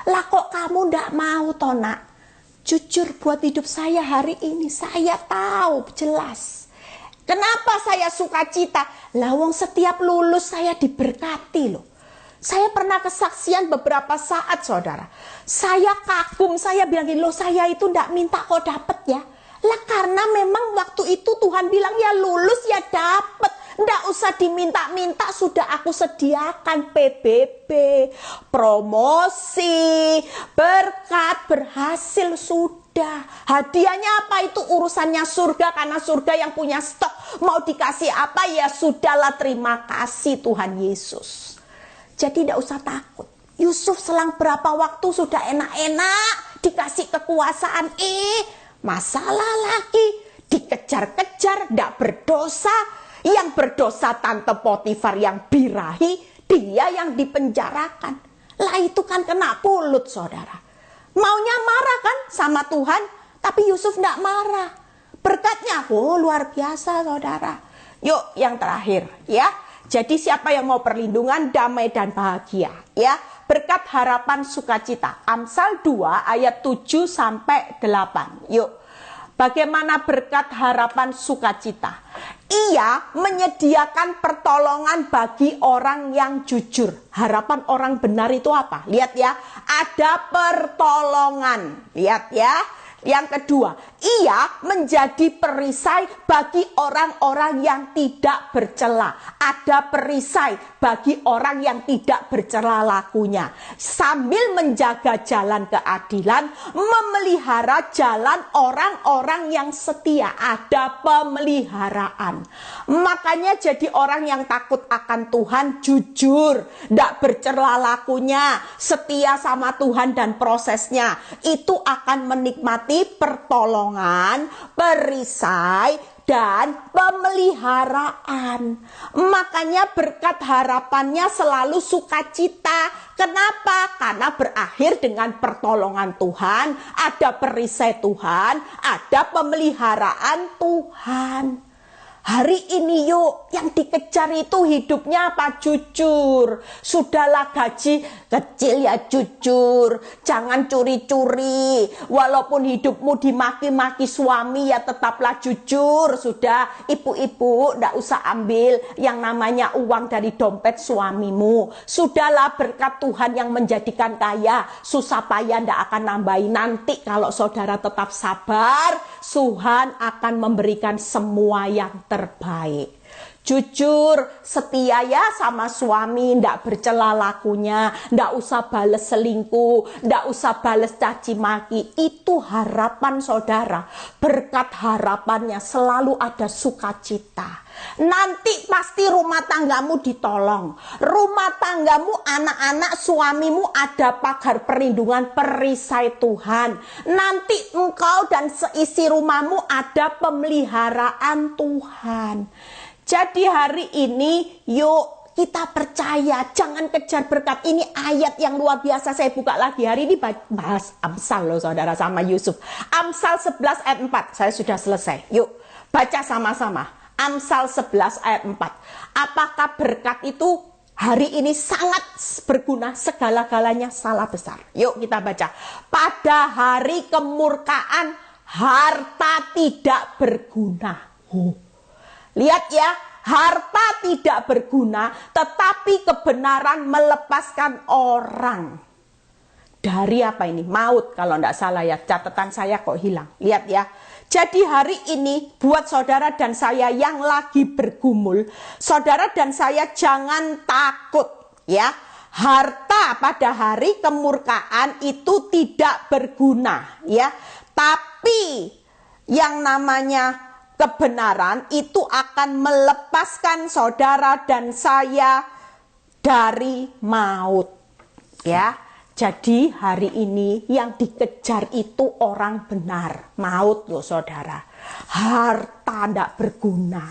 Lah kok kamu ndak mau toh, nak? Jujur buat hidup saya hari ini, saya tahu jelas. Kenapa saya sukacita? Lah wong setiap lulus saya diberkati loh. Saya pernah kesaksian beberapa saat, saudara. Saya kagum, saya bilang gini, loh saya itu ndak minta kok dapet ya. Lah karena memang waktu itu Tuhan bilang ya lulus ya dapet. Ndak usah diminta-minta, sudah aku sediakan PBB, promosi, berkat, berhasil sudah. Hadiahnya apa? Itu urusannya surga, karena surga yang punya stok. Mau dikasih apa ya sudahlah, terima kasih Tuhan Yesus. Jadi tidak usah takut. Yusuf selang berapa waktu sudah enak-enak dikasih kekuasaan, masalah lagi, dikejar-kejar, tidak berdosa. Yang berdosa tante Potifar yang birahi, dia yang dipenjarakan. Lah itu kan kena pulut, saudara. Maunya marah kan sama Tuhan, tapi Yusuf tidak marah. Berkatnya, luar biasa, saudara. Yuk yang terakhir ya. Jadi siapa yang mau perlindungan, damai dan bahagia ya. Berkat harapan sukacita. Amsal 2 ayat 7 sampai 8. Yuk. Bagaimana berkat harapan sukacita? Ia menyediakan pertolongan bagi orang yang jujur. Harapan orang benar itu apa? Lihat ya, ada pertolongan. Lihat ya. Yang kedua, ia menjadi perisai bagi orang-orang yang tidak bercela. Ada perisai bagi orang yang tidak bercela lakunya. Sambil menjaga jalan keadilan, memelihara jalan orang-orang yang setia. Ada pemeliharaan. Makanya jadi orang yang takut akan Tuhan, jujur, tidak bercela lakunya, setia sama Tuhan dan prosesnya. Itu akan menikmati pertolongan, perisai, dan pemeliharaan. Makanya berkat harapannya selalu sukacita. Kenapa? Karena berakhir dengan pertolongan Tuhan, ada perisai Tuhan, ada pemeliharaan Tuhan. Hari ini yuk, yang dikejar itu hidupnya apa? Jujur. Sudahlah gaji kecil ya jujur. Jangan curi-curi. Walaupun hidupmu dimaki-maki suami ya tetaplah jujur. Sudah, ibu-ibu ndak usah ambil yang namanya uang dari dompet suamimu. Sudahlah, berkat Tuhan yang menjadikan kaya. Susah payah ndak akan nambahin. Nanti kalau saudara tetap sabar, Tuhan akan memberikan semua yang terbaik. Jujur, setia ya sama suami, ndak bercela lakunya, ndak usah bales selingkuh, ndak usah bales caci maki. Itu harapan saudara. Berkat harapannya selalu ada sukacita. Nanti pasti rumah tanggamu ditolong. Rumah tanggamu, anak-anak, suamimu ada pagar perlindungan, perisai Tuhan. Nanti engkau dan seisi rumahmu ada pemeliharaan Tuhan. Jadi hari ini yuk kita percaya, jangan kejar berkat. Ini ayat yang luar biasa, saya buka lagi. Hari ini bahas Amsal loh saudara sama Yusuf. Amsal 11 ayat 4, saya sudah selesai. Yuk baca sama-sama. Amsal 11 ayat 4. Apakah berkat itu hari ini sangat berguna, segala-galanya salah besar? Yuk kita baca. Pada hari kemurkaan harta tidak berguna. Lihat ya, harta tidak berguna, tetapi kebenaran melepaskan orang. Dari apa ini? Maut kalau tidak salah ya, catatan saya kok hilang. Lihat ya. Jadi hari ini buat saudara dan saya yang lagi bergumul, saudara dan saya jangan takut ya. Harta pada hari kemurkaan itu tidak berguna ya. Tapi yang namanya kebenaran itu akan melepaskan saudara dan saya dari maut ya. Jadi hari ini yang dikejar itu orang benar. Maut loh saudara. Harta tidak berguna.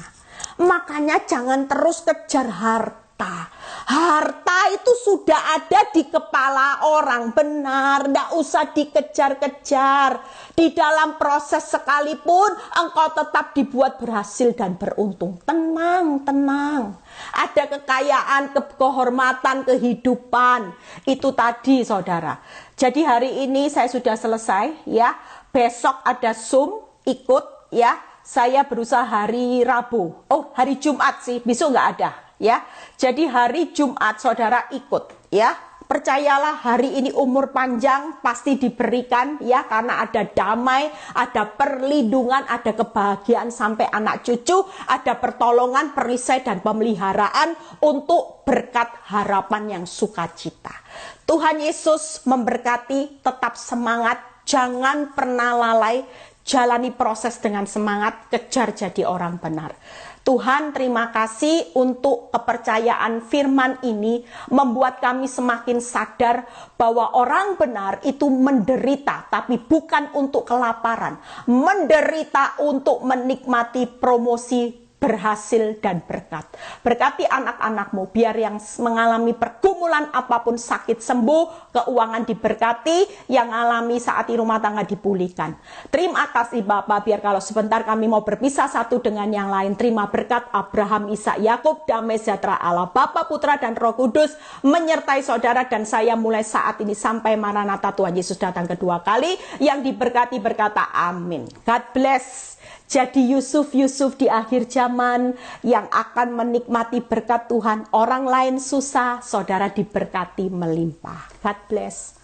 Makanya jangan terus kejar harta. Harta itu sudah ada di kepala orang benar. Tidak usah dikejar-kejar. Di dalam proses sekalipun engkau tetap dibuat berhasil dan beruntung. Tenang, tenang. Ada kekayaan, kehormatan, kehidupan. Itu tadi saudara. Jadi hari ini saya sudah selesai ya. Besok ada Zoom, ikut ya. Saya berusaha hari Rabu. Oh, hari Jumat sih, besok nggak ada ya. Jadi hari Jumat saudara ikut ya. Percayalah hari ini umur panjang pasti diberikan ya, karena ada damai, ada perlindungan, ada kebahagiaan sampai anak cucu, ada pertolongan, perisai dan pemeliharaan untuk berkat harapan yang sukacita. Tuhan Yesus memberkati, tetap semangat, jangan pernah lalai, jalani proses dengan semangat, kejar jadi orang benar. Tuhan, terima kasih untuk kepercayaan firman ini membuat kami semakin sadar bahwa orang benar itu menderita, tapi bukan untuk kelaparan. Menderita untuk menikmati promosi, berhasil dan berkat. Berkati anak-anakmu biar yang mengalami pergumulan apapun sakit sembuh, keuangan diberkati, yang alami saat di rumah tangga dipulihkan. Terima kasih Bapa, biar kalau sebentar kami mau berpisah satu dengan yang lain, terima berkat Abraham, Ishak, Yakub, damai sejahtera Allah Bapa, Putra dan Roh Kudus menyertai saudara dan saya mulai saat ini sampai Maranatha Tuhan Yesus datang kedua kali. Yang diberkati berkata amin. God bless. Jadi Yusuf di akhir zaman yang akan menikmati berkat Tuhan. Orang lain susah, saudara diberkati melimpah. God bless.